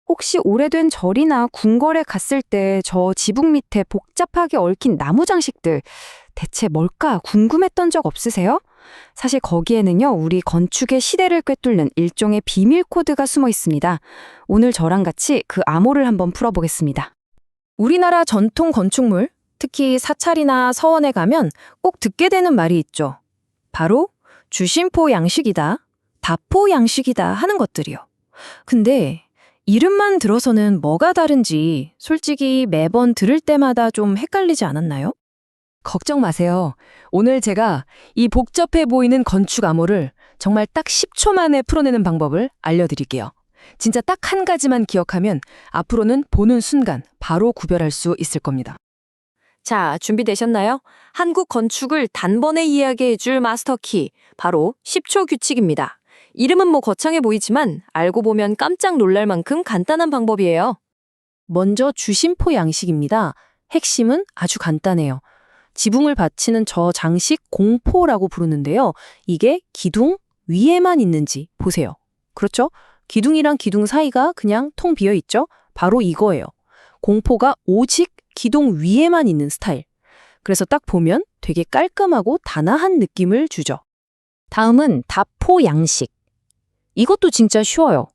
혹시 오래된 절이나 궁궐에 갔을 때 저 지붕 밑에 복잡하게 얽힌 나무 장식들 대체 뭘까 궁금했던 적 없으세요? 사실 거기에는요, 우리 건축의 시대를 꿰뚫는 일종의 비밀 코드가 숨어 있습니다. 오늘 저랑 같이 그 암호를 한번 풀어보겠습니다. 우리나라 전통 건축물, 특히 사찰이나 서원에 가면 꼭 듣게 되는 말이 있죠. 바로 주심포 양식이다, 다포 양식이다 하는 것들이요. 근데 이름만 들어서는 뭐가 다른지 솔직히 매번 들을 때마다 좀 헷갈리지 않았나요? 걱정 마세요. 오늘 제가 이 복잡해 보이는 건축 암호를 정말 딱 10초 만에 풀어내는 방법을 알려드릴게요. 진짜 딱 한 가지만 기억하면 앞으로는 보는 순간 바로 구별할 수 있을 겁니다. 자, 준비되셨나요? 한국 건축을 단번에 이야기해줄 마스터키, 바로 10초 규칙입니다. 이름은 뭐 거창해 보이지만 알고 보면 깜짝 놀랄 만큼 간단한 방법이에요. 먼저 주심포 양식입니다. 핵심은 아주 간단해요. 지붕을 받치는 저 장식 공포라고 부르는데요. 이게 기둥 위에만 있는지 보세요. 그렇죠? 기둥이랑 기둥 사이가 그냥 통 비어 있죠? 바로 이거예요. 공포가 오직 기둥 위에만 있는 스타일. 그래서 딱 보면 되게 깔끔하고 단아한 느낌을 주죠. 다음은 다포 양식. 이것도 진짜 쉬워요.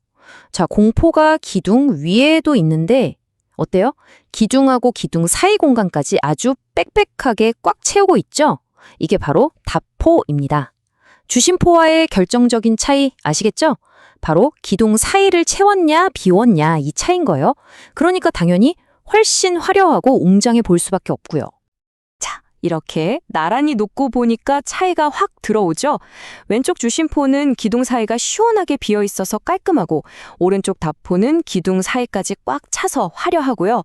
자, 공포가 기둥 위에도 있는데 어때요? 기둥하고 기둥 사이 공간까지 아주 빽빽하게 꽉 채우고 있죠? 이게 바로 다포입니다. 주심포와의 결정적인 차이 아시겠죠? 바로 기둥 사이를 채웠냐 비웠냐 이 차이인 거예요. 그러니까 당연히 훨씬 화려하고 웅장해 보일 수밖에 없고요. 자, 이렇게 나란히 놓고 보니까 차이가 확 들어오죠? 왼쪽 주심포는 기둥 사이가 시원하게 비어 있어서 깔끔하고 오른쪽 다포는 기둥 사이까지 꽉 차서 화려하고요.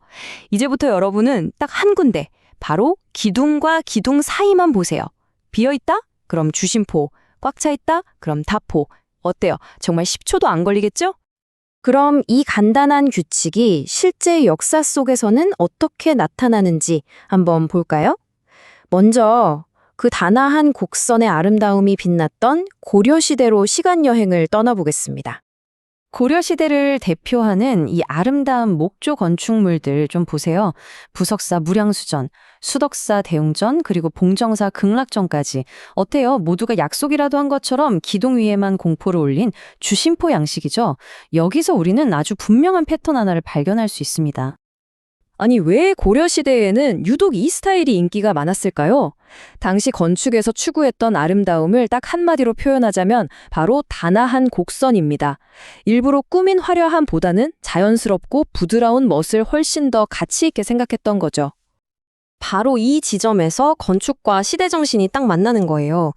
이제부터 여러분은 딱 한 군데, 바로 기둥과 기둥 사이만 보세요. 비어 있다? 그럼 주심포. 꽉 차 있다? 그럼 다포. 어때요? 정말 10초도 안 걸리겠죠? 그럼 이 간단한 규칙이 실제 역사 속에서는 어떻게 나타나는지 한번 볼까요? 먼저 그 단아한 곡선의 아름다움이 빛났던 고려시대로 시간여행을 떠나보겠습니다. 고려시대를 대표하는 이 아름다운 목조 건축물들 좀 보세요. 부석사 무량수전, 수덕사 대웅전, 그리고 봉정사 극락전까지. 어때요? 모두가 약속이라도 한 것처럼 기둥 위에만 공포를 올린 주심포 양식이죠. 여기서 우리는 아주 분명한 패턴 하나를 발견할 수 있습니다. 아니, 왜 고려시대에는 유독 이 스타일이 인기가 많았을까요? 당시 건축에서 추구했던 아름다움을 딱 한마디로 표현하자면 바로 단아한 곡선입니다. 일부러 꾸민 화려함보다는 자연스럽고 부드러운 멋을 훨씬 더 가치 있게 생각했던 거죠. 바로 이 지점에서 건축과 시대 정신이 딱 만나는 거예요.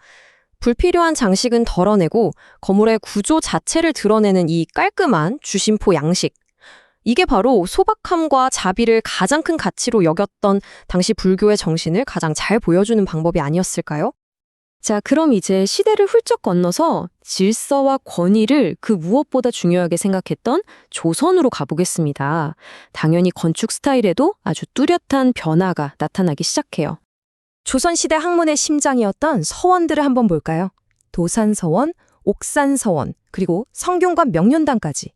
불필요한 장식은 덜어내고 건물의 구조 자체를 드러내는 이 깔끔한 주심포 양식. 이게 바로 소박함과 자비를 가장 큰 가치로 여겼던 당시 불교의 정신을 가장 잘 보여주는 방법이 아니었을까요? 자, 그럼 이제 시대를 훌쩍 건너서 질서와 권위를 그 무엇보다 중요하게 생각했던 조선으로 가보겠습니다. 당연히 건축 스타일에도 아주 뚜렷한 변화가 나타나기 시작해요. 조선시대 학문의 심장이었던 서원들을 한번 볼까요? 도산서원, 옥산서원, 그리고 성균관 명륜당까지.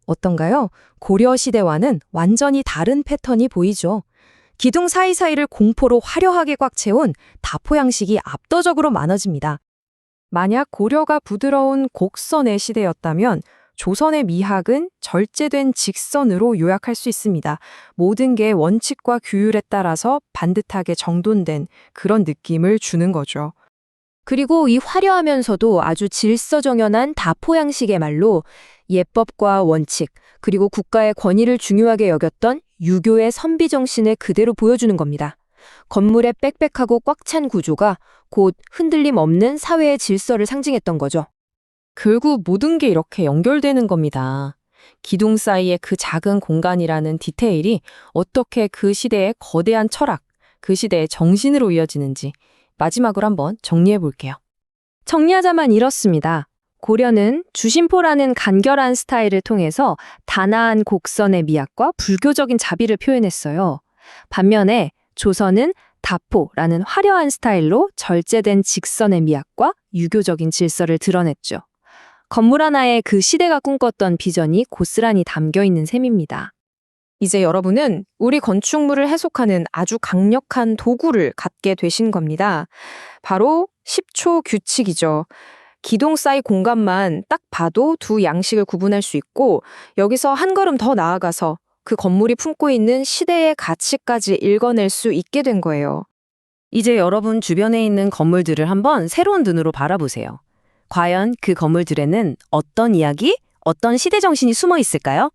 어떤가요? 고려시대와는 완전히 다른 패턴이 보이죠. 기둥 사이사이를 공포로 화려하게 꽉 채운 다포 양식이 압도적으로 많아집니다. 만약 고려가 부드러운 곡선의 시대였다면 조선의 미학은 절제된 직선으로 요약할 수 있습니다. 모든 게 원칙과 규율에 따라서 반듯하게 정돈된 그런 느낌을 주는 거죠. 그리고 이 화려하면서도 아주 질서정연한 다포 양식의 말로 예법과 원칙, 그리고 국가의 권위를 중요하게 여겼던 유교의 선비 정신을 그대로 보여주는 겁니다. 건물의 빽빽하고 꽉 찬 구조가 곧 흔들림 없는 사회의 질서를 상징했던 거죠. 결국 모든 게 이렇게 연결되는 겁니다. 기둥 사이의 그 작은 공간이라는 디테일이 어떻게 그 시대의 거대한 철학, 그 시대의 정신으로 이어지는지 마지막으로 한번 정리해 볼게요. 정리하자면 이렇습니다. 고려는 주심포라는 간결한 스타일을 통해서 단아한 곡선의 미학과 불교적인 자비를 표현했어요. 반면에 조선은 다포라는 화려한 스타일로 절제된 직선의 미학과 유교적인 질서를 드러냈죠. 건물 하나에 그 시대가 꿈꿨던 비전이 고스란히 담겨 있는 셈입니다. 이제 여러분은 우리 건축물을 해석하는 아주 강력한 도구를 갖게 되신 겁니다. 바로 10초 규칙이죠. 기둥 사이 공간만 딱 봐도 두 양식을 구분할 수 있고 여기서 한 걸음 더 나아가서 그 건물이 품고 있는 시대의 가치까지 읽어낼 수 있게 된 거예요. 이제 여러분 주변에 있는 건물들을 한번 새로운 눈으로 바라보세요. 과연 그 건물들에는 어떤 이야기, 어떤 시대 정신이 숨어 있을까요?